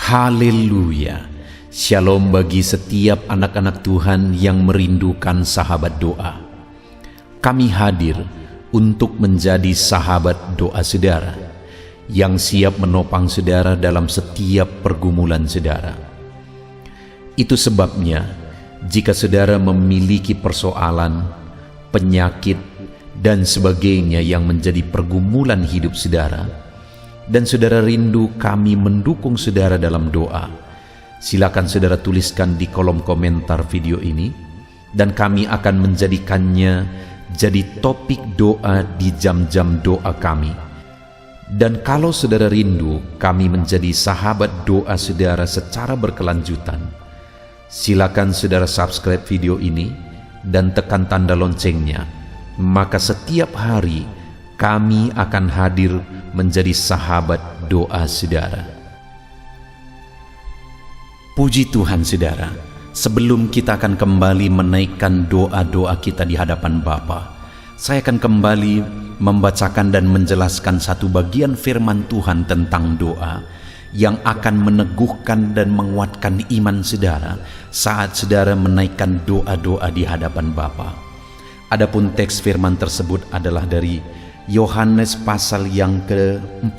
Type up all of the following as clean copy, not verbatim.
Haleluya. Shalom bagi setiap anak-anak Tuhan yang merindukan sahabat doa. Kami hadir untuk menjadi sahabat doa saudara, yang siap menopang saudara dalam setiap pergumulan saudara. Itu sebabnya, jika saudara memiliki persoalan, penyakit, dan sebagainya yang menjadi pergumulan hidup saudara, dan saudara rindu kami mendukung saudara dalam doa, silakan saudara tuliskan di kolom komentar video ini, dan kami akan menjadikannya jadi topik doa di jam-jam doa kami. Dan kalau saudara rindu kami menjadi sahabat doa saudara secara berkelanjutan, silakan saudara subscribe video ini dan tekan tanda loncengnya, maka setiap hari kami akan hadir menjadi sahabat doa saudara. Puji Tuhan saudara, sebelum kita akan kembali menaikkan doa-doa kita di hadapan Bapa, saya akan kembali membacakan dan menjelaskan satu bagian firman Tuhan tentang doa yang akan meneguhkan dan menguatkan iman saudara saat saudara menaikkan doa-doa di hadapan Bapa. Adapun teks firman tersebut adalah dari Yohanes pasal yang ke-14,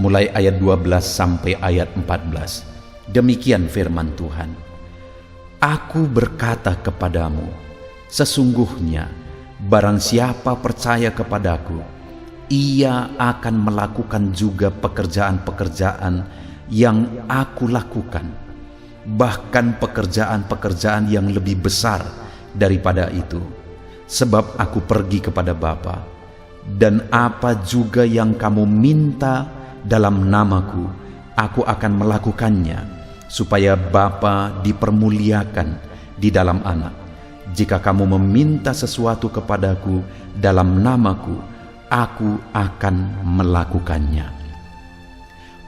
mulai ayat 12 sampai ayat 14. Demikian firman Tuhan. Aku berkata kepadamu, sesungguhnya barang siapa percaya kepadaku, ia akan melakukan juga pekerjaan-pekerjaan yang aku lakukan, bahkan pekerjaan-pekerjaan yang lebih besar daripada itu, sebab aku pergi kepada Bapa. Dan apa juga yang kamu minta dalam namaku, aku akan melakukannya, supaya Bapa dipermuliakan di dalam Anak. Jika kamu meminta sesuatu kepadaku dalam namaku, aku akan melakukannya.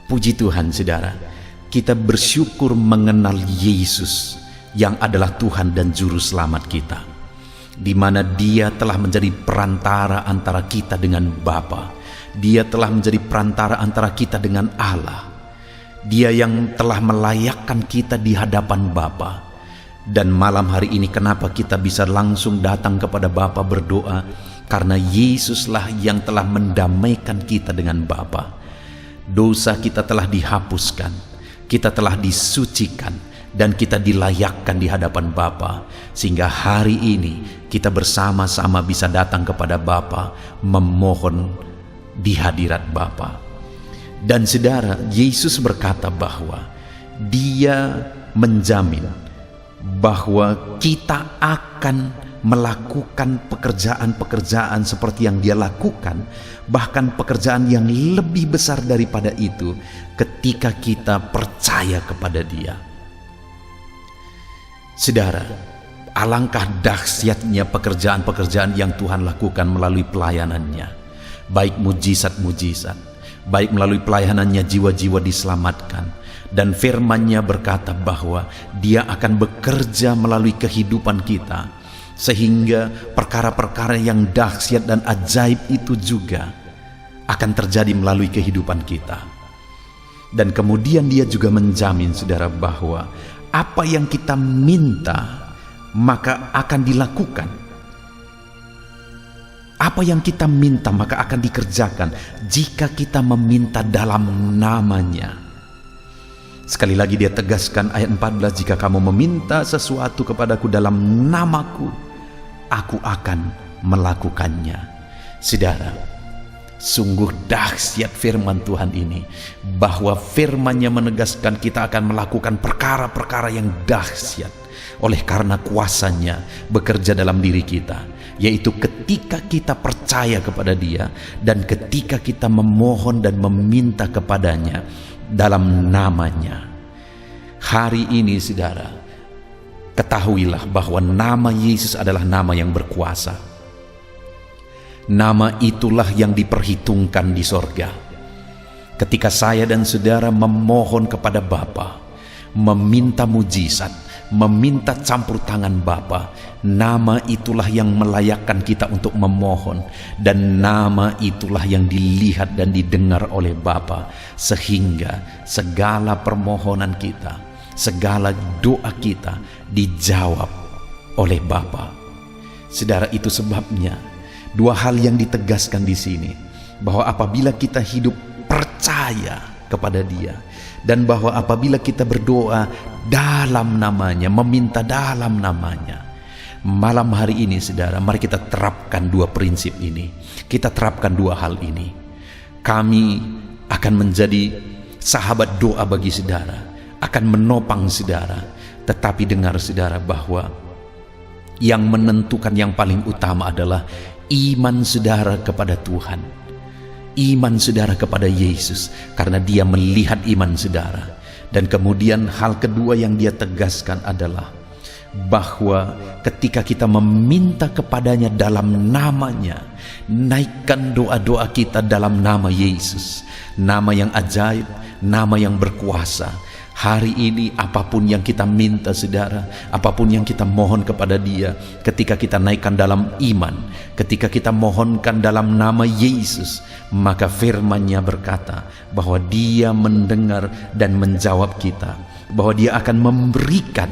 Puji Tuhan saudara, kita bersyukur mengenal Yesus yang adalah Tuhan dan Juru Selamat kita, di mana Dia telah menjadi perantara antara kita dengan Bapa. Dia telah menjadi perantara antara kita dengan Allah. Dia yang telah melayakkan kita di hadapan Bapa. Dan malam hari ini kenapa kita bisa langsung datang kepada Bapa berdoa? Karena Yesuslah yang telah mendamaikan kita dengan Bapa. Dosa kita telah dihapuskan, kita telah disucikan, dan kita dilayakkan di hadapan Bapa, sehingga hari ini kita bersama-sama bisa datang kepada Bapa memohon di hadirat Bapa. Dan saudara, Yesus berkata bahwa Dia menjamin bahwa kita akan melakukan pekerjaan-pekerjaan seperti yang Dia lakukan, bahkan pekerjaan yang lebih besar daripada itu ketika kita percaya kepada Dia. Saudara, alangkah dahsyatnya pekerjaan-pekerjaan yang Tuhan lakukan melalui pelayanannya, baik mujizat-mujizat, baik melalui pelayanannya jiwa-jiwa diselamatkan, dan firman-Nya berkata bahwa Dia akan bekerja melalui kehidupan kita, sehingga perkara-perkara yang dahsyat dan ajaib itu juga akan terjadi melalui kehidupan kita. Dan kemudian Dia juga menjamin saudara bahwa apa yang kita minta maka akan dilakukan. Apa yang kita minta maka akan dikerjakan jika kita meminta dalam nama-Nya. Sekali lagi Dia tegaskan ayat 14, jika kamu meminta sesuatu kepadaku dalam namaku, aku akan melakukannya. Saudara, sungguh dahsyat firman Tuhan ini, bahwa firman-Nya menegaskan kita akan melakukan perkara-perkara yang dahsyat oleh karena kuasa-Nya bekerja dalam diri kita, yaitu ketika kita percaya kepada Dia dan ketika kita memohon dan meminta kepadanya dalam nama-Nya. Hari ini saudara, ketahuilah bahwa nama Yesus adalah nama yang berkuasa. Nama itulah yang diperhitungkan di sorga. Ketika saya dan saudara memohon kepada Bapa, meminta mujizat, meminta campur tangan Bapa. Nama itulah yang melayakkan kita untuk memohon, dan nama itulah yang dilihat dan didengar oleh Bapa, sehingga segala permohonan kita, segala doa kita dijawab oleh Bapa. Saudara, itu sebabnya dua hal yang ditegaskan di sini, bahwa apabila kita hidup percaya kepada Dia, dan bahwa apabila kita berdoa dalam namanya, meminta dalam namanya. Malam hari ini saudara, mari kita terapkan dua prinsip ini. Kita terapkan dua hal ini. Kami akan menjadi sahabat doa bagi saudara, akan menopang saudara. Tetapi dengar saudara, bahwa yang menentukan yang paling utama adalah iman saudara kepada Tuhan, iman saudara kepada Yesus, karena Dia melihat iman saudara. Dan kemudian hal kedua yang Dia tegaskan adalah bahwa ketika kita meminta kepadanya dalam namanya, naikkan doa-doa kita dalam nama Yesus, nama yang ajaib, nama yang berkuasa. Hari ini apapun yang kita minta saudara, apapun yang kita mohon kepada Dia, ketika kita naikkan dalam iman, ketika kita mohonkan dalam nama Yesus, maka firman-Nya berkata bahwa Dia mendengar dan menjawab kita, bahwa Dia akan memberikan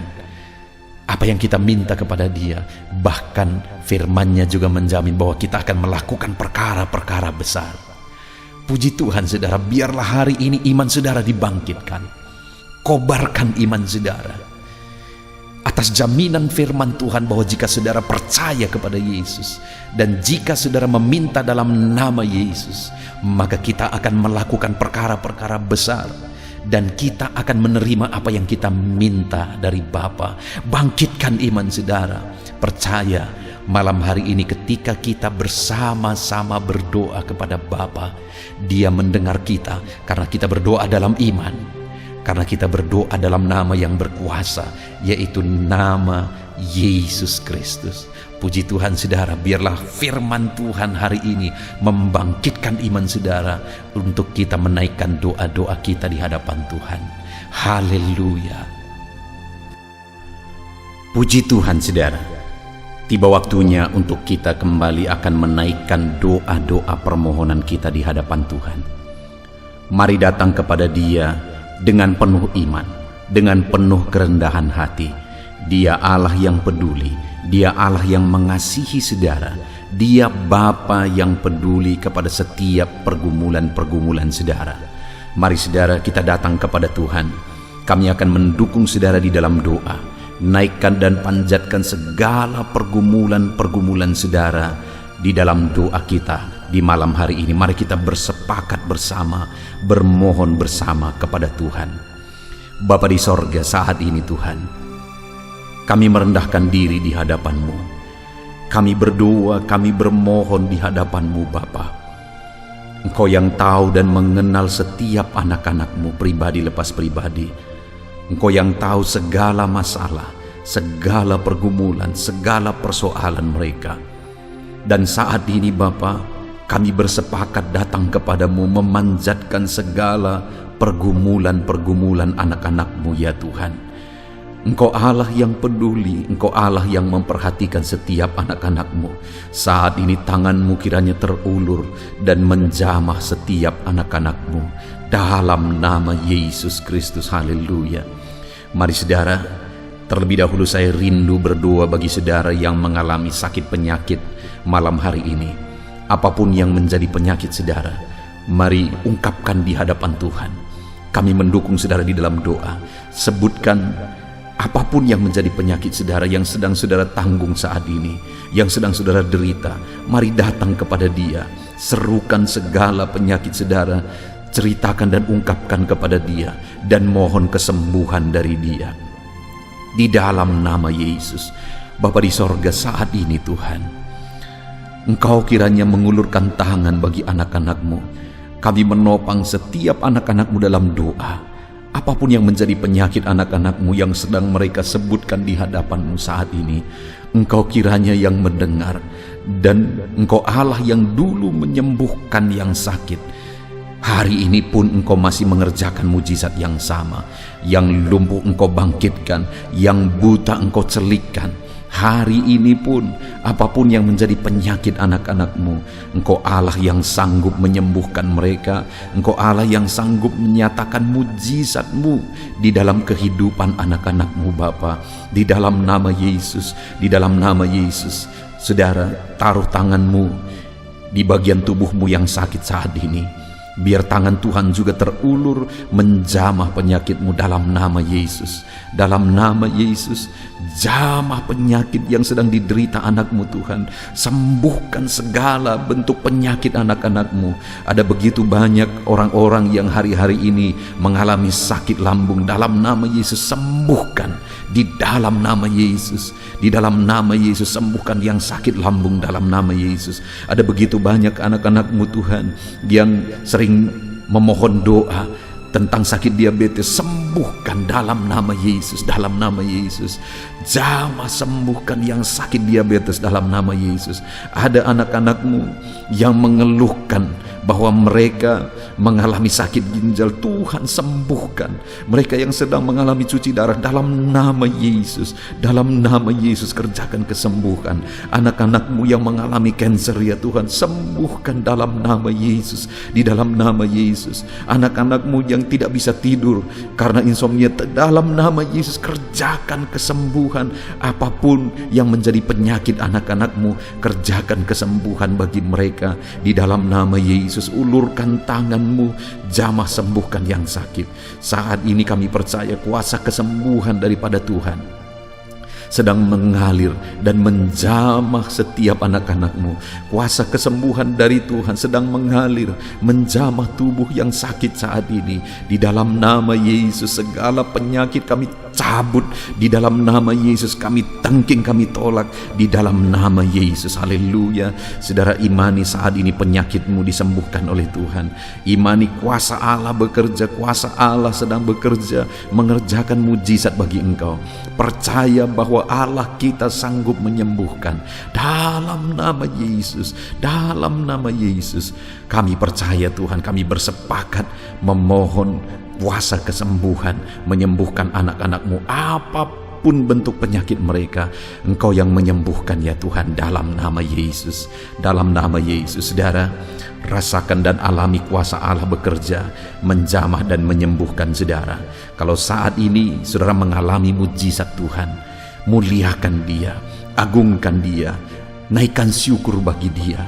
apa yang kita minta kepada Dia. Bahkan firman-Nya juga menjamin bahwa kita akan melakukan perkara-perkara besar. Puji Tuhan saudara, biarlah hari ini iman saudara dibangkitkan. Kobarkan iman saudara atas jaminan firman Tuhan, bahwa jika saudara percaya kepada Yesus, dan jika saudara meminta dalam nama Yesus, maka kita akan melakukan perkara-perkara besar, dan kita akan menerima apa yang kita minta dari Bapa. Bangkitkan iman saudara. Percaya malam hari ini ketika kita bersama-sama berdoa kepada Bapa, Dia mendengar kita, karena kita berdoa dalam iman, karena kita berdoa dalam nama yang berkuasa, yaitu nama Yesus Kristus. Puji Tuhan saudara, biarlah firman Tuhan hari ini membangkitkan iman saudara untuk kita menaikkan doa-doa kita di hadapan Tuhan. Haleluya. Puji Tuhan saudara, tiba waktunya untuk kita kembali akan menaikkan doa-doa permohonan kita di hadapan Tuhan. Mari datang kepada Dia dengan penuh iman, dengan penuh kerendahan hati. Dia Allah yang peduli, Dia Allah yang mengasihi saudara, Dia Bapa yang peduli kepada setiap pergumulan-pergumulan saudara. Mari saudara, kita datang kepada Tuhan. Kami akan mendukung saudara di dalam doa. Naikkan dan panjatkan segala pergumulan-pergumulan saudara di dalam doa kita di malam hari ini. Mari kita bersepakat bersama, bermohon bersama kepada Tuhan. Bapa di sorga, saat ini Tuhan, kami merendahkan diri di hadapan-Mu. Kami berdoa, kami bermohon di hadapan-Mu Bapa. Engkau yang tahu dan mengenal setiap anak-anak-Mu pribadi lepas pribadi. Engkau yang tahu segala masalah, segala pergumulan, segala persoalan mereka. Dan saat ini Bapa, kami bersepakat datang kepadamu, memanjatkan segala pergumulan-pergumulan anak-anak-Mu ya Tuhan. Engkau Allah yang peduli, Engkau Allah yang memperhatikan setiap anak-anak-Mu. Saat ini tangan-Mu kiranya terulur dan menjamah setiap anak-anak-Mu dalam nama Yesus Kristus. Haleluya. Mari saudara, terlebih dahulu saya rindu berdoa bagi saudara yang mengalami sakit penyakit malam hari ini. Apapun yang menjadi penyakit saudara, mari ungkapkan di hadapan Tuhan. Kami mendukung saudara di dalam doa. Sebutkan apapun yang menjadi penyakit saudara yang sedang saudara tanggung saat ini, yang sedang saudara derita. Mari datang kepada Dia. Serukan segala penyakit saudara, ceritakan dan ungkapkan kepada Dia, dan mohon kesembuhan dari Dia. Di dalam nama Yesus. Bapa di sorga, saat ini Tuhan, Engkau kiranya mengulurkan tangan bagi anak-anak-Mu. Kami menopang setiap anak-anak-Mu dalam doa. Apapun yang menjadi penyakit anak-anak-Mu yang sedang mereka sebutkan di hadapan-Mu saat ini, Engkau kiranya yang mendengar. Dan Engkau Allah yang dulu menyembuhkan yang sakit. Hari ini pun Engkau masih mengerjakan mujizat yang sama. Yang lumpuh Engkau bangkitkan, yang buta Engkau celikkan. Hari ini pun apapun yang menjadi penyakit anak-anak-Mu, Engkau Allah yang sanggup menyembuhkan mereka. Engkau Allah yang sanggup menyatakan mujizat-Mu di dalam kehidupan anak-anak-Mu Bapa. Di dalam nama Yesus, di dalam nama Yesus. Saudara, taruh tangan-Mu di bagian tubuh-Mu yang sakit saat ini. Biar tangan Tuhan juga terulur menjamah penyakit-Mu dalam nama Yesus. Dalam nama Yesus, jamah penyakit yang sedang diderita anak-Mu Tuhan. Sembuhkan segala bentuk penyakit anak-anak-Mu. Ada begitu banyak orang-orang yang hari-hari ini mengalami sakit lambung. Dalam nama Yesus, sembuhkan. Di dalam nama Yesus, di dalam nama Yesus, sembuhkan yang sakit lambung dalam nama Yesus. Ada begitu banyak anak-anak-Mu Tuhan yang sering memohon doa tentang sakit diabetes, sembuhkan dalam nama Yesus, dalam nama Yesus. Jamah sembuhkan yang sakit diabetes dalam nama Yesus. Ada anak-anak-Mu yang mengeluhkan bahwa mereka mengalami sakit ginjal, Tuhan sembuhkan. Mereka yang sedang mengalami cuci darah, dalam nama Yesus, dalam nama Yesus kerjakan kesembuhan. Anak-anak-Mu yang mengalami kanker, ya Tuhan, sembuhkan dalam nama Yesus, di dalam nama Yesus. Anak-anak-Mu yang tidak bisa tidur karena insomnia, dalam nama Yesus kerjakan kesembuhan. Apapun yang menjadi penyakit anak-anak-Mu, kerjakan kesembuhan bagi mereka di dalam nama Yesus. Ulurkan tangan-Mu, jamah sembuhkan yang sakit. Saat ini kami percaya kuasa kesembuhan daripada Tuhan sedang mengalir dan menjamah setiap anak-anak-Mu. Kuasa kesembuhan dari Tuhan sedang mengalir, menjamah tubuh yang sakit saat ini. Di dalam nama Yesus, segala penyakit kami cabut. Di dalam nama Yesus kami tangking, kami tolak. Di dalam nama Yesus, haleluya. Saudara, imani saat ini penyakit-Mu disembuhkan oleh Tuhan. Imani kuasa Allah bekerja, kuasa Allah sedang bekerja, mengerjakan mujizat bagi engkau. Percaya bahwa Allah kita sanggup menyembuhkan dalam nama Yesus, dalam nama Yesus. Kami percaya Tuhan, kami bersepakat memohon kuasa kesembuhan, menyembuhkan anak-anak-Mu apapun bentuk penyakit mereka. Engkau yang menyembuhkan ya Tuhan, dalam nama Yesus, dalam nama Yesus. Saudara, rasakan dan alami kuasa Allah bekerja, menjamah dan menyembuhkan saudara. Kalau saat ini saudara mengalami mujizat Tuhan, muliakan Dia, agungkan Dia, naikkan syukur bagi Dia.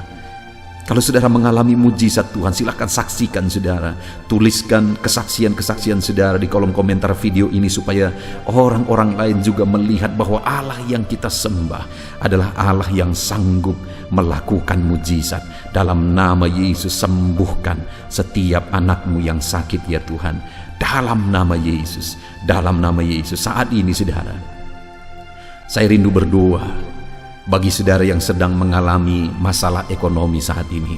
Kalau saudara mengalami mujizat Tuhan, silakan saksikan saudara. Tuliskan kesaksian-kesaksian saudara di kolom komentar video ini supaya orang-orang lain juga melihat bahwa Allah yang kita sembah adalah Allah yang sanggup melakukan mujizat. Dalam nama Yesus, sembuhkan setiap anak-Mu yang sakit ya Tuhan. Dalam nama Yesus, dalam nama Yesus. Saat ini saudara, saya rindu berdoa bagi saudara yang sedang mengalami masalah ekonomi saat ini.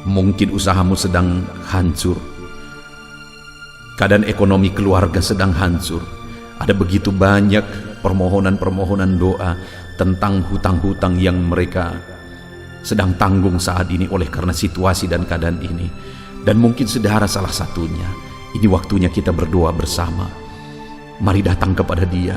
Mungkin usahamu sedang hancur, keadaan ekonomi keluarga sedang hancur. Ada begitu banyak permohonan-permohonan doa tentang hutang-hutang yang mereka sedang tanggung saat ini oleh karena situasi dan keadaan ini. Dan mungkin saudara salah satunya. Ini waktunya kita berdoa bersama. Mari datang kepada Dia,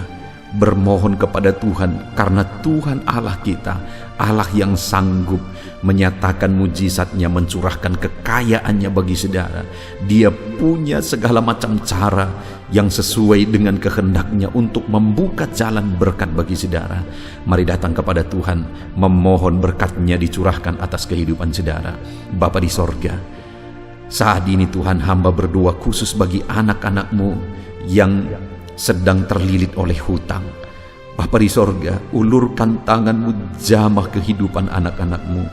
bermohon kepada Tuhan, karena Tuhan Allah kita, Allah yang sanggup menyatakan mujizatnya, mencurahkan kekayaannya bagi saudara. Dia punya segala macam cara yang sesuai dengan kehendaknya untuk membuka jalan berkat bagi saudara. Mari datang kepada Tuhan, memohon berkat-Nya dicurahkan atas kehidupan saudara. Bapa di sorga, saat ini Tuhan, hamba berdoa khusus bagi anak-anak-Mu yang sedang terlilit oleh hutang. Bapa di sorga, ulurkan tangan-Mu, jamah kehidupan anak-anak-Mu.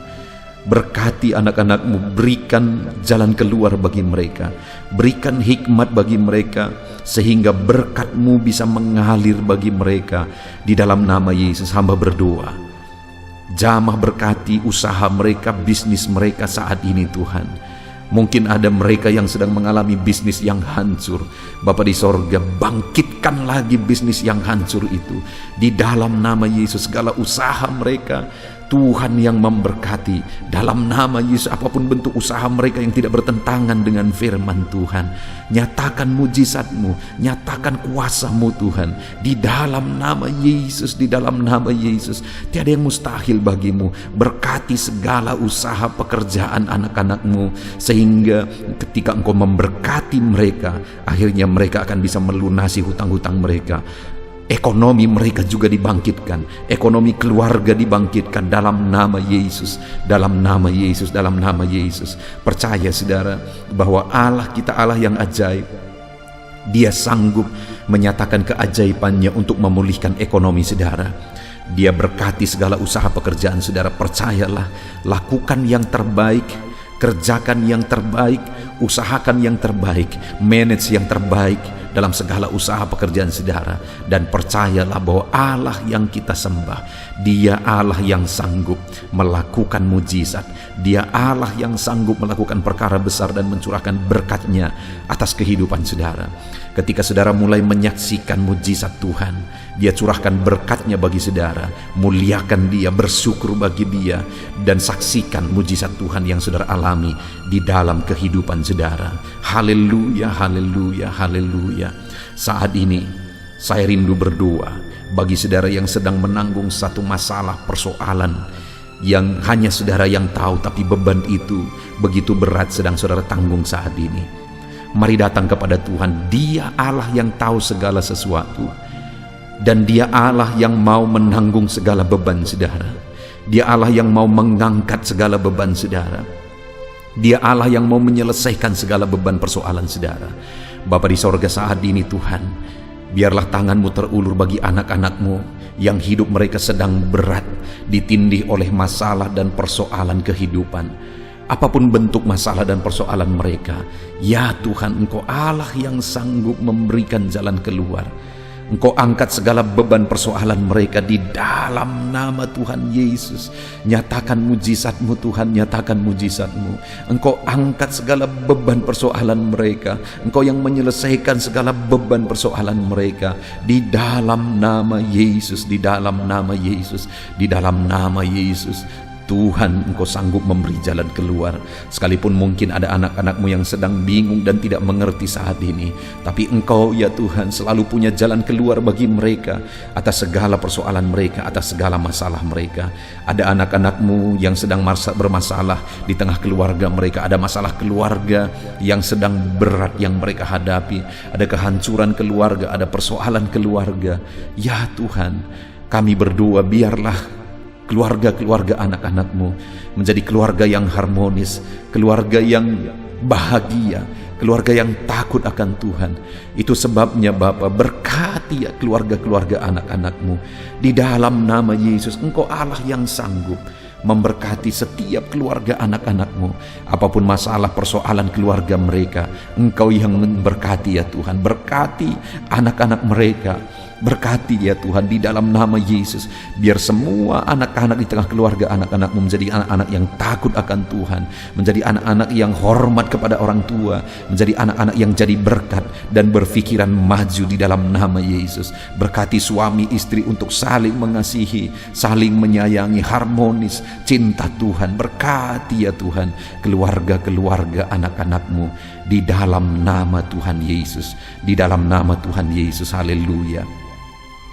Berkati anak-anak-Mu, berikan jalan keluar bagi mereka, berikan hikmat bagi mereka, sehingga berkat-Mu bisa mengalir bagi mereka. Di dalam nama Yesus hamba berdoa, jamah berkati usaha mereka, bisnis mereka saat ini Tuhan. Mungkin ada mereka yang sedang mengalami bisnis yang hancur. Bapa di sorga, bangkitkan lagi bisnis yang hancur itu. Di dalam nama Yesus, segala usaha mereka Tuhan yang memberkati dalam nama Yesus. Apapun bentuk usaha mereka yang tidak bertentangan dengan firman Tuhan, nyatakan mujizat-Mu, nyatakan kuasa-Mu Tuhan, di dalam nama Yesus, di dalam nama Yesus. Tiada yang mustahil bagi-Mu. Berkati segala usaha pekerjaan anak-anak-Mu, sehingga ketika Engkau memberkati mereka, akhirnya mereka akan bisa melunasi hutang-hutang mereka. Ekonomi mereka juga dibangkitkan, ekonomi keluarga dibangkitkan dalam nama Yesus, dalam nama Yesus, dalam nama Yesus. Percaya saudara bahwa Allah kita Allah yang ajaib. Dia sanggup menyatakan keajaibannya untuk memulihkan ekonomi saudara. Dia berkati segala usaha pekerjaan saudara. Percayalah, lakukan yang terbaik, kerjakan yang terbaik, usahakan yang terbaik, manage yang terbaik dalam segala usaha pekerjaan saudara. Dan percayalah bahwa Allah yang kita sembah, Dia Allah yang sanggup melakukan mujizat. Dia Allah yang sanggup melakukan perkara besar dan mencurahkan berkat-Nya atas kehidupan saudara. Ketika saudara mulai menyaksikan mujizat Tuhan, Dia curahkan berkat-Nya bagi saudara. Muliakan Dia, bersyukur bagi Dia, dan saksikan mujizat Tuhan yang saudara alami di dalam kehidupan saudara. Haleluya, haleluya, haleluya. Saat ini saya rindu berdoa bagi saudara yang sedang menanggung satu masalah, persoalan yang hanya saudara yang tahu, tapi beban itu begitu berat sedang saudara tanggung saat ini. Mari datang kepada Tuhan. Dia Allah yang tahu segala sesuatu, dan Dia Allah yang mau menanggung segala beban saudara. Dia Allah yang mau mengangkat segala beban saudara. Dia Allah yang mau menyelesaikan segala beban persoalan saudara. Bapa di sorga, saat ini Tuhan, biarlah tangan-Mu terulur bagi anak-anak-Mu yang hidup mereka sedang berat, ditindih oleh masalah dan persoalan kehidupan. Apapun bentuk masalah dan persoalan mereka, ya Tuhan, Engkau Allah yang sanggup memberikan jalan keluar. Engkau angkat segala beban persoalan mereka di dalam nama Tuhan Yesus. Nyatakan mujizat-Mu Tuhan, nyatakan mujizat-Mu. Engkau angkat segala beban persoalan mereka. Engkau yang menyelesaikan segala beban persoalan mereka di dalam nama Yesus, di dalam nama Yesus, di dalam nama Yesus. Tuhan, Engkau sanggup memberi jalan keluar. Sekalipun mungkin ada anak-anak-Mu yang sedang bingung dan tidak mengerti saat ini, tapi Engkau ya Tuhan selalu punya jalan keluar bagi mereka atas segala persoalan mereka, atas segala masalah mereka. Ada anak-anak-Mu yang sedang bermasalah di tengah keluarga mereka. Ada masalah keluarga yang sedang berat yang mereka hadapi. Ada kehancuran keluarga, ada persoalan keluarga. Ya Tuhan, kami berdoa biarlah keluarga-keluarga anak-anak-Mu menjadi keluarga yang harmonis, keluarga yang bahagia, keluarga yang takut akan Tuhan. Itu sebabnya Bapa, berkati ya keluarga-keluarga anak-anak-Mu di dalam nama Yesus. Engkau Allah yang sanggup memberkati setiap keluarga anak-anak-Mu. Apapun masalah persoalan keluarga mereka, Engkau yang memberkati ya Tuhan. Berkati anak-anak mereka, berkati ya Tuhan di dalam nama Yesus. Biar semua anak-anak di tengah keluarga anak-anak-Mu menjadi anak-anak yang takut akan Tuhan, menjadi anak-anak yang hormat kepada orang tua, menjadi anak-anak yang jadi berkat dan berfikiran maju di dalam nama Yesus. Berkati suami istri untuk saling mengasihi, saling menyayangi, harmonis, cinta Tuhan. Berkati ya Tuhan keluarga-keluarga anak-anak-Mu di dalam nama Tuhan Yesus, di dalam nama Tuhan Yesus. Haleluya.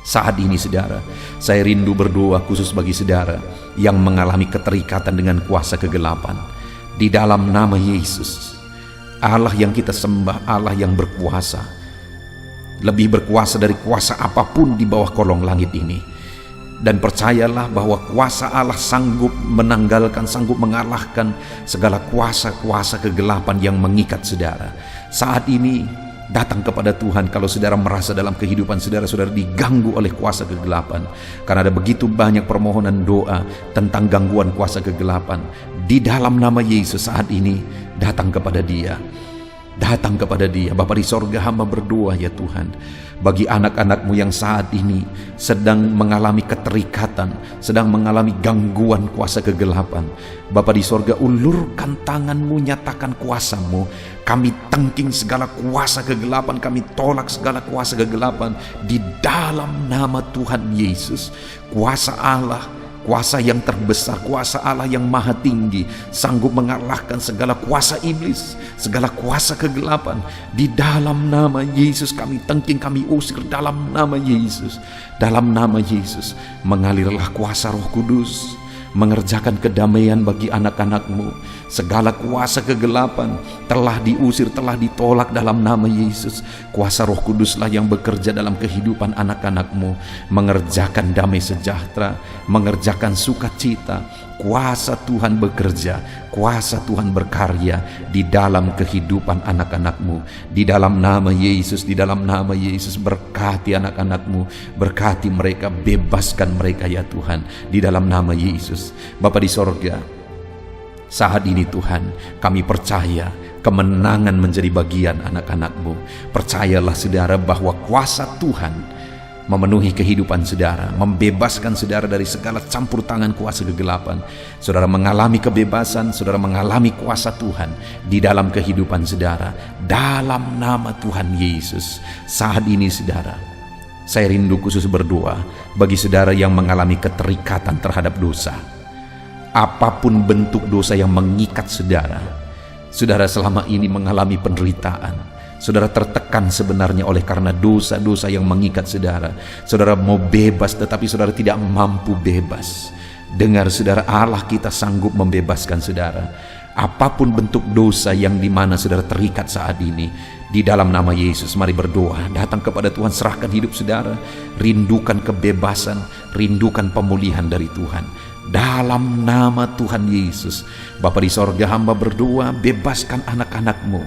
Saat ini saudara, saya rindu berdoa khusus bagi saudara yang mengalami keterikatan dengan kuasa kegelapan. Di dalam nama Yesus, Allah yang kita sembah, Allah yang berkuasa, lebih berkuasa dari kuasa apapun di bawah kolong langit ini. Dan percayalah bahwa kuasa Allah sanggup menanggalkan, sanggup mengalahkan segala kuasa-kuasa kegelapan yang mengikat saudara. Saat ini datang kepada Tuhan kalau saudara merasa dalam kehidupan saudara diganggu oleh kuasa kegelapan. Karena ada begitu banyak permohonan doa tentang gangguan kuasa kegelapan. Di dalam nama Yesus saat ini datang kepada Dia. Datang kepada Dia. Bapa di sorga, hamba berdoa ya Tuhan, bagi anak-anak-Mu yang saat ini sedang mengalami keterikatan, sedang mengalami gangguan kuasa kegelapan. Bapa di sorga, ulurkan tangan-Mu, nyatakan kuasa-Mu. Kami tangking segala kuasa kegelapan, kami tolak segala kuasa kegelapan di dalam nama Tuhan Yesus. Kuasa Allah, kuasa yang terbesar, kuasa Allah yang maha tinggi, sanggup mengalahkan segala kuasa iblis, segala kuasa kegelapan. Di dalam nama Yesus kami tengking, kami usir dalam nama Yesus. Dalam nama Yesus mengalirlah kuasa Roh Kudus, mengerjakan kedamaian bagi anak-anak-Mu. Segala kuasa kegelapan telah diusir, telah ditolak dalam nama Yesus. Kuasa Roh Kuduslah yang bekerja dalam kehidupan anak-anak-Mu, mengerjakan damai sejahtera, mengerjakan sukacita. Kuasa Tuhan bekerja, kuasa Tuhan berkarya di dalam kehidupan anak-anak-Mu. Di dalam nama Yesus, di dalam nama Yesus, berkati anak-anak-Mu, berkati mereka, bebaskan mereka ya Tuhan, di dalam nama Yesus. Bapa di sorga, saat ini Tuhan, kami percaya kemenangan menjadi bagian anak-anak-Mu. Percayalah saudara bahwa kuasa Tuhan memenuhi kehidupan saudara, membebaskan saudara dari segala campur tangan kuasa kegelapan. Saudara mengalami kebebasan, saudara mengalami kuasa Tuhan di dalam kehidupan saudara, dalam nama Tuhan Yesus. Saat ini saudara, saya rindu khusus berdoa bagi saudara yang mengalami keterikatan terhadap dosa. Apapun bentuk dosa yang mengikat saudara, saudara selama ini mengalami penderitaan, saudara tertekan sebenarnya oleh karena dosa-dosa yang mengikat saudara. Saudara mau bebas tetapi saudara tidak mampu bebas. Dengar saudara, Allah kita sanggup membebaskan saudara. Apapun bentuk dosa yang dimana saudara terikat saat ini, di dalam nama Yesus mari berdoa, datang kepada Tuhan, serahkan hidup saudara, rindukan kebebasan, rindukan pemulihan dari Tuhan. Dalam nama Tuhan Yesus, Bapa di sorga, hamba berdoa, bebaskan anak-anak-Mu.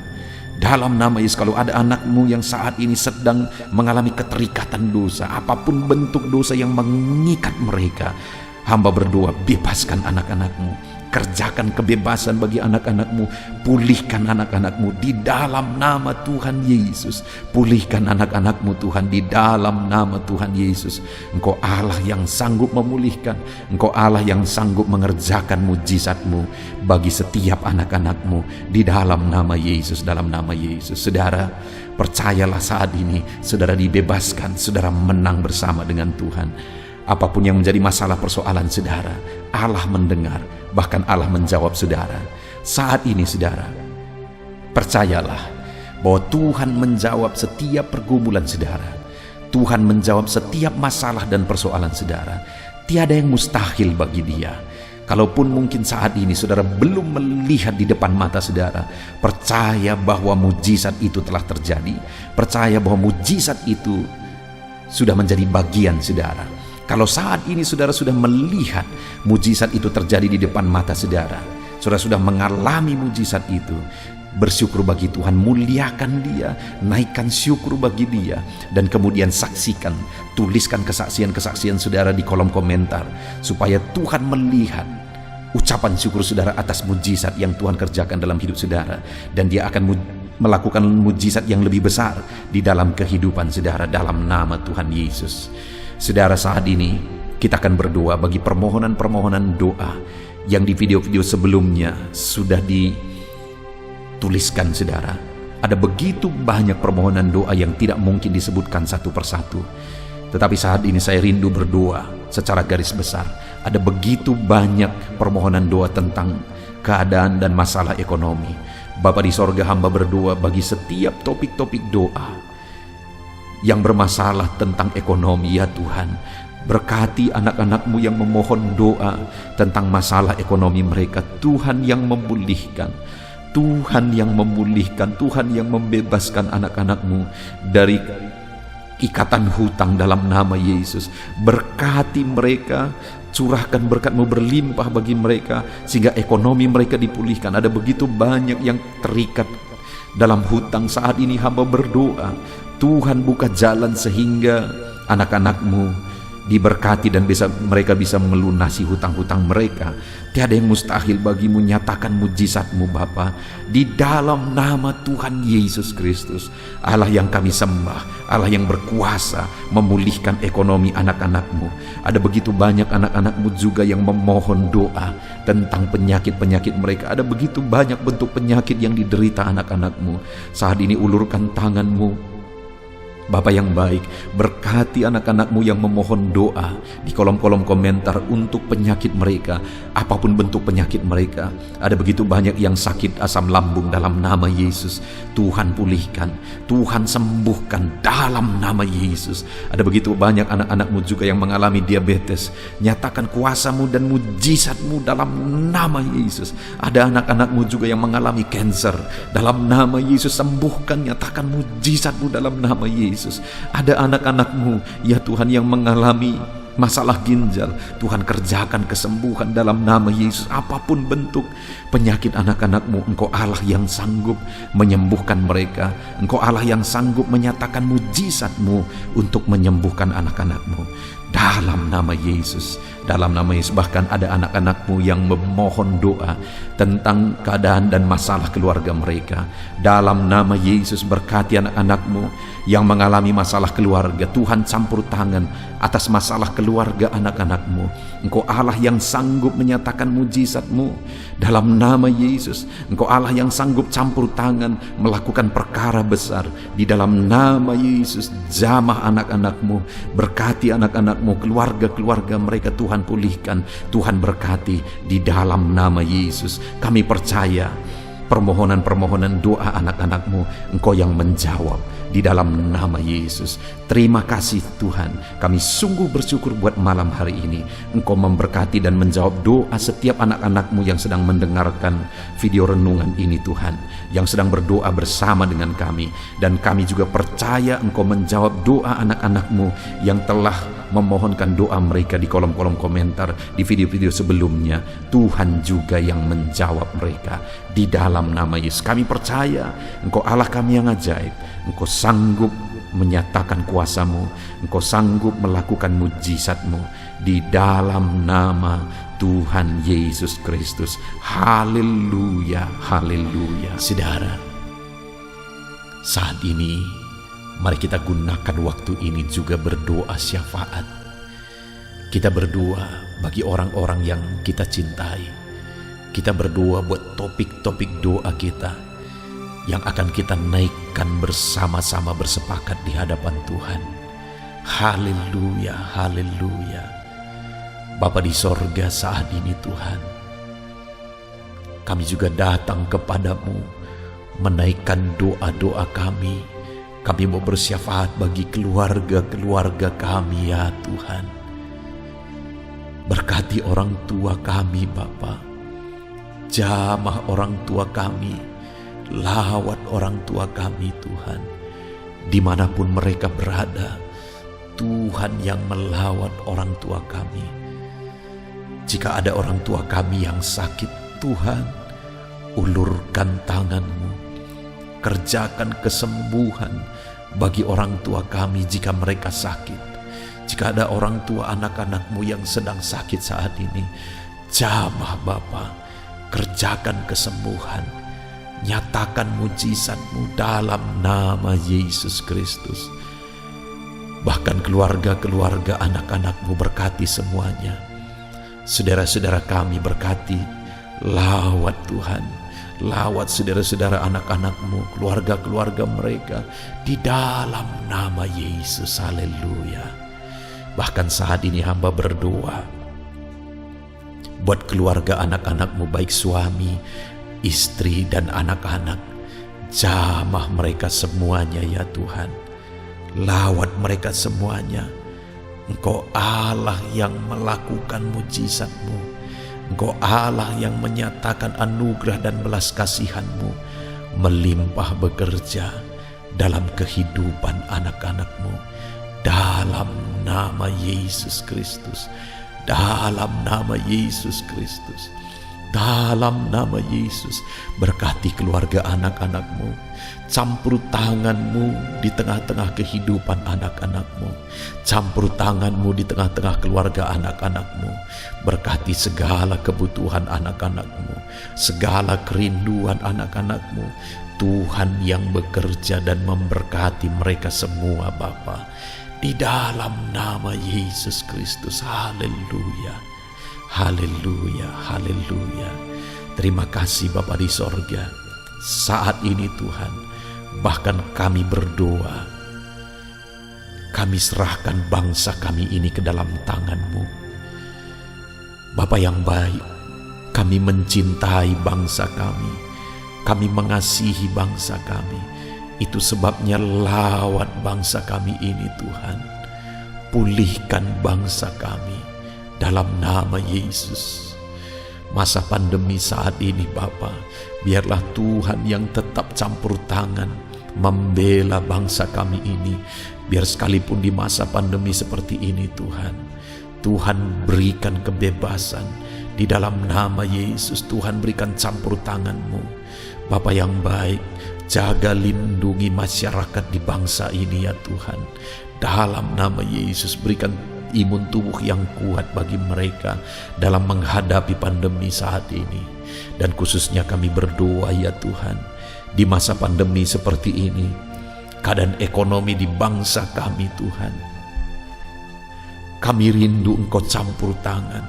Dalam nama Yesus, kalau ada anak-Mu yang saat ini sedang mengalami keterikatan dosa, apapun bentuk dosa yang mengikat mereka, hamba berdoa, bebaskan anak-anak-Mu. Kerjakan kebebasan bagi anak-anak-Mu, pulihkan anak-anak-Mu di dalam nama Tuhan Yesus. Pulihkan anak-anak-Mu Tuhan di dalam nama Tuhan Yesus. Engkau Allah yang sanggup memulihkan, Engkau Allah yang sanggup mengerjakan mujizat-Mu bagi setiap anak-anak-Mu di dalam nama Yesus, dalam nama Yesus. Saudara, percayalah saat ini saudara dibebaskan, saudara menang bersama dengan Tuhan. Apapun yang menjadi masalah persoalan saudara, Allah mendengar, bahkan Allah menjawab saudara. Saat ini saudara, percayalah bahwa Tuhan menjawab setiap pergumulan saudara. Tuhan menjawab setiap masalah dan persoalan saudara. Tiada yang mustahil bagi Dia. Kalaupun mungkin saat ini saudara belum melihat di depan mata saudara, percaya bahwa mujizat itu telah terjadi. Percaya bahwa mujizat itu sudah menjadi bagian saudara. Kalau saat ini saudara sudah melihat mujizat itu terjadi di depan mata saudara, saudara sudah mengalami mujizat itu, bersyukur bagi Tuhan, muliakan Dia, naikkan syukur bagi Dia, dan kemudian saksikan, tuliskan kesaksian-kesaksian saudara di kolom komentar, supaya Tuhan melihat ucapan syukur saudara atas mujizat yang Tuhan kerjakan dalam hidup saudara, dan Dia akan melakukan mujizat yang lebih besar di dalam kehidupan saudara dalam nama Tuhan Yesus. Saudara, saat ini kita akan berdoa bagi permohonan-permohonan doa yang di video-video sebelumnya sudah dituliskan saudara. Ada begitu banyak permohonan doa yang tidak mungkin disebutkan satu persatu. Tetapi saat ini saya rindu berdoa secara garis besar. Ada begitu banyak permohonan doa tentang keadaan dan masalah ekonomi. Bapa di sorga, hamba berdoa bagi setiap topik-topik doa yang bermasalah tentang ekonomi ya Tuhan. Berkati anak-anak-Mu yang memohon doa tentang masalah ekonomi mereka. Tuhan yang memulihkan, Tuhan yang memulihkan, Tuhan yang membebaskan anak-anak-Mu dari ikatan hutang dalam nama Yesus. Berkati mereka, curahkan berkat-Mu berlimpah bagi mereka sehingga ekonomi mereka dipulihkan. Ada begitu banyak yang terikat dalam hutang. Saat ini hamba berdoa, Tuhan buka jalan sehingga anak-anak-Mu diberkati dan mereka bisa melunasi hutang-hutang mereka. Tiada yang mustahil bagi-Mu. Nyatakan mujizat-Mu Bapa di dalam nama Tuhan Yesus Kristus. Allah yang kami sembah, Allah yang berkuasa memulihkan ekonomi anak-anak-Mu. Ada begitu banyak anak-anak-Mu juga yang memohon doa tentang penyakit-penyakit mereka. Ada begitu banyak bentuk penyakit yang diderita anak-anak-Mu. Saat ini ulurkan tangan-Mu, Bapa yang baik, berkati anak-anak-Mu yang memohon doa di kolom-kolom komentar untuk penyakit mereka, apapun bentuk penyakit mereka. Ada begitu banyak yang sakit asam lambung, dalam nama Yesus Tuhan pulihkan, Tuhan sembuhkan dalam nama Yesus. Ada begitu banyak anak-anak-Mu juga yang mengalami diabetes, nyatakan kuasa-Mu dan mujizat-Mu dalam nama Yesus. Ada anak-anak-Mu juga yang mengalami kanker, dalam nama Yesus sembuhkan, nyatakan mujizat-Mu dalam nama Yesus. Ada anak-anak-Mu ya Tuhan yang mengalami masalah ginjal, Tuhan kerjakan kesembuhan dalam nama Yesus. Apapun bentuk penyakit anak-anak-Mu, Engkau Allah yang sanggup menyembuhkan mereka. Engkau Allah yang sanggup menyatakan mujizat-Mu untuk menyembuhkan anak-anak-Mu dalam nama Yesus. Dalam nama Yesus, bahkan ada anak-anak-Mu yang memohon doa tentang keadaan dan masalah keluarga mereka. Dalam nama Yesus, berkati anak-anak-Mu yang mengalami masalah keluarga. Tuhan campur tangan atas masalah keluarga anak-anak-Mu. Engkau Allah yang sanggup menyatakan mujizat-Mu dalam nama Yesus. Engkau Allah yang sanggup campur tangan melakukan perkara besar di dalam nama Yesus. Jamah anak-anak-Mu, berkati anak-anak-Mu, keluarga-keluarga mereka Tuhan pulihkan, Tuhan berkati di dalam nama Yesus. Kami percaya permohonan-permohonan doa anak-anak-Mu Engkau yang menjawab di dalam nama Yesus. Terima kasih Tuhan, kami sungguh bersyukur buat malam hari ini. Engkau memberkati dan menjawab doa setiap anak-anak-Mu yang sedang mendengarkan video renungan ini Tuhan, yang sedang berdoa bersama dengan kami. Dan kami juga percaya Engkau menjawab doa anak-anak-Mu yang telah memohonkan doa mereka di kolom-kolom komentar di video-video sebelumnya. Tuhan juga yang menjawab mereka di dalam nama Yesus. Kami percaya Engkau Allah kami yang ajaib. Engkau sanggup menyatakan kuasa-Mu, Engkau sanggup melakukan mujizat-Mu di dalam nama Tuhan Yesus Kristus. Haleluya, haleluya. Saudara, saat ini mari kita gunakan waktu ini juga berdoa syafaat. Kita berdoa bagi orang-orang yang kita cintai. Kita berdoa buat topik-topik doa kita yang akan kita naikkan bersama-sama bersepakat di hadapan Tuhan. Haleluya, haleluya. Bapa di sorga, saat ini Tuhan, kami juga datang kepadamu menaikkan doa-doa kami. Kami mau bersyafaat bagi keluarga-keluarga kami ya Tuhan. Berkati orang tua kami Bapa, jamah orang tua kami, lawat orang tua kami Tuhan. Dimanapun mereka berada, Tuhan yang melawat orang tua kami. Jika ada orang tua kami yang sakit, Tuhan, ulurkan tangan-Mu, kerjakan kesembuhan bagi orang tua kami jika mereka sakit. Jika ada orang tua anak-anak-Mu yang sedang sakit saat ini, jamah Bapa, kerjakan kesembuhan, nyatakan mujizat-Mu dalam nama Yesus Kristus. Bahkan keluarga-keluarga anak-anak-Mu berkati semuanya. Saudara-saudara kami berkati, lawat Tuhan, lawat saudara-saudara anak-anak-Mu, keluarga-keluarga mereka di dalam nama Yesus. Haleluya. Bahkan saat ini hamba berdoa buat keluarga anak-anak-Mu, baik suami, istri, dan anak-anak. Jamah mereka semuanya ya Tuhan. Lawat mereka semuanya. Engkau Allah yang melakukan mujizat-Mu. Engkau Allah yang menyatakan anugerah dan belas kasihan-Mu melimpah bekerja dalam kehidupan anak-anak-Mu. Dalam nama Yesus Kristus. Dalam nama Yesus Kristus. Dalam nama Yesus, berkati keluarga anak-anak-Mu. Campur tangan-Mu di tengah-tengah kehidupan anak-anak-Mu. Campur tangan-Mu di tengah-tengah keluarga anak-anak-Mu. Berkati segala kebutuhan anak-anak-Mu, segala kerinduan anak-anak-Mu. Tuhan yang bekerja dan memberkati mereka semua Bapa. Di dalam nama Yesus Kristus. Haleluya. Haleluya, haleluya. Terima kasih Bapa di sorga. Saat ini Tuhan, bahkan kami berdoa kami serahkan bangsa kami ini ke dalam tangan-Mu. Bapa yang baik, kami mencintai bangsa kami mengasihi bangsa kami. Itu sebabnya lawat bangsa kami ini Tuhan. Pulihkan bangsa kami dalam nama Yesus. Masa pandemi saat ini Bapa, biarlah Tuhan yang tetap campur tangan membela bangsa kami ini. Biar sekalipun di masa pandemi seperti ini Tuhan berikan kebebasan di dalam nama Yesus. Tuhan berikan campur tangan-Mu. Bapa yang baik, jaga lindungi masyarakat di bangsa ini ya Tuhan. Dalam nama Yesus berikan imun tubuh yang kuat bagi mereka dalam menghadapi pandemi saat ini. Dan khususnya kami berdoa ya Tuhan, di masa pandemi seperti ini, keadaan ekonomi di bangsa kami Tuhan, kami rindu Engkau campur tangan,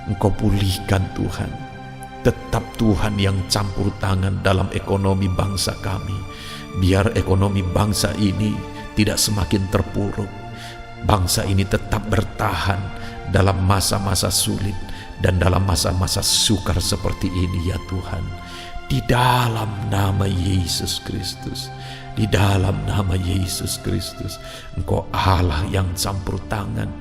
Engkau pulihkan Tuhan. Tetap Tuhan yang campur tangan dalam ekonomi bangsa kami. Biar ekonomi bangsa ini tidak semakin terpuruk. Bangsa ini tetap bertahan dalam masa-masa sulit dan dalam masa-masa sukar seperti ini ya Tuhan. Di dalam nama Yesus Kristus, di dalam nama Yesus Kristus, Engkau Allah yang campur tangan,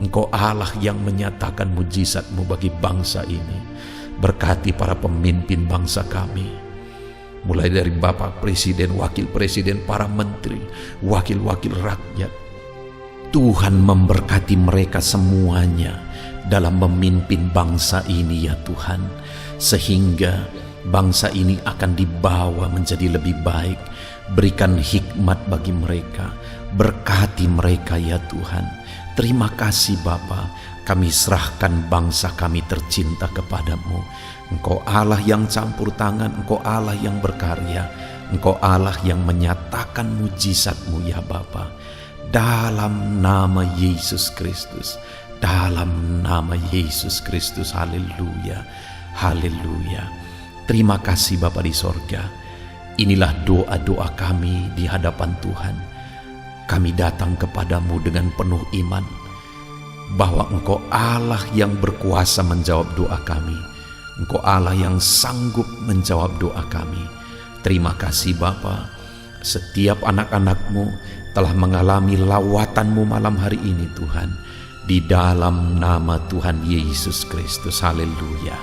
Engkau Allah yang menyatakan mujizat-Mu bagi bangsa ini. Berkati para pemimpin bangsa kami, mulai dari Bapak Presiden, Wakil Presiden, para menteri, wakil-wakil rakyat. Tuhan memberkati mereka semuanya dalam memimpin bangsa ini ya Tuhan, sehingga bangsa ini akan dibawa menjadi lebih baik. Berikan hikmat bagi mereka, berkati mereka ya Tuhan. Terima kasih Bapa, kami serahkan bangsa kami tercinta kepadamu. Engkau Allah yang campur tangan, Engkau Allah yang berkarya, Engkau Allah yang menyatakan mujizat-Mu ya Bapa. Dalam nama Yesus Kristus, dalam nama Yesus Kristus, haleluya, haleluya. Terima kasih Bapa di sorga. Inilah doa-doa kami di hadapan Tuhan. Kami datang kepadamu dengan penuh iman bahwa Engkau Allah yang berkuasa menjawab doa kami. Engkau Allah yang sanggup menjawab doa kami. Terima kasih Bapa. Setiap anak-anak-Mu telah mengalami lawatan-Mu malam hari ini Tuhan. Di dalam nama Tuhan Yesus Kristus, haleluya.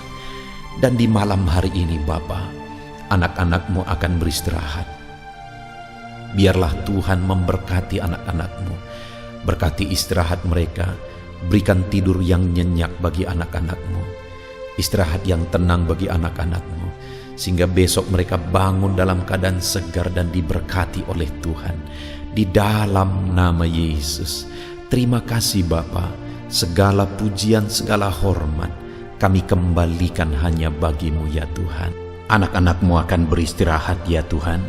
Dan di malam hari ini Bapa, anak-anak-Mu akan beristirahat. Biarlah Tuhan memberkati anak-anak-Mu. Berkati istirahat mereka. Berikan tidur yang nyenyak bagi anak-anak-Mu. Istirahat yang tenang bagi anak-anak-Mu. Sehingga besok mereka bangun dalam keadaan segar dan diberkati oleh Tuhan. Di dalam nama Yesus. Terima kasih Bapa. Segala pujian, segala hormat kami kembalikan hanya bagi-Mu ya Tuhan. Anak-anak-Mu akan beristirahat ya Tuhan.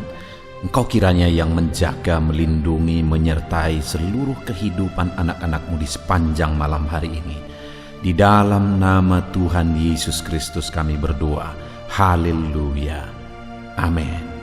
Engkau kiranya yang menjaga, melindungi, menyertai seluruh kehidupan anak-anak-Mu di sepanjang malam hari ini. Di dalam nama Tuhan Yesus Kristus kami berdoa. Haleluya. Amin.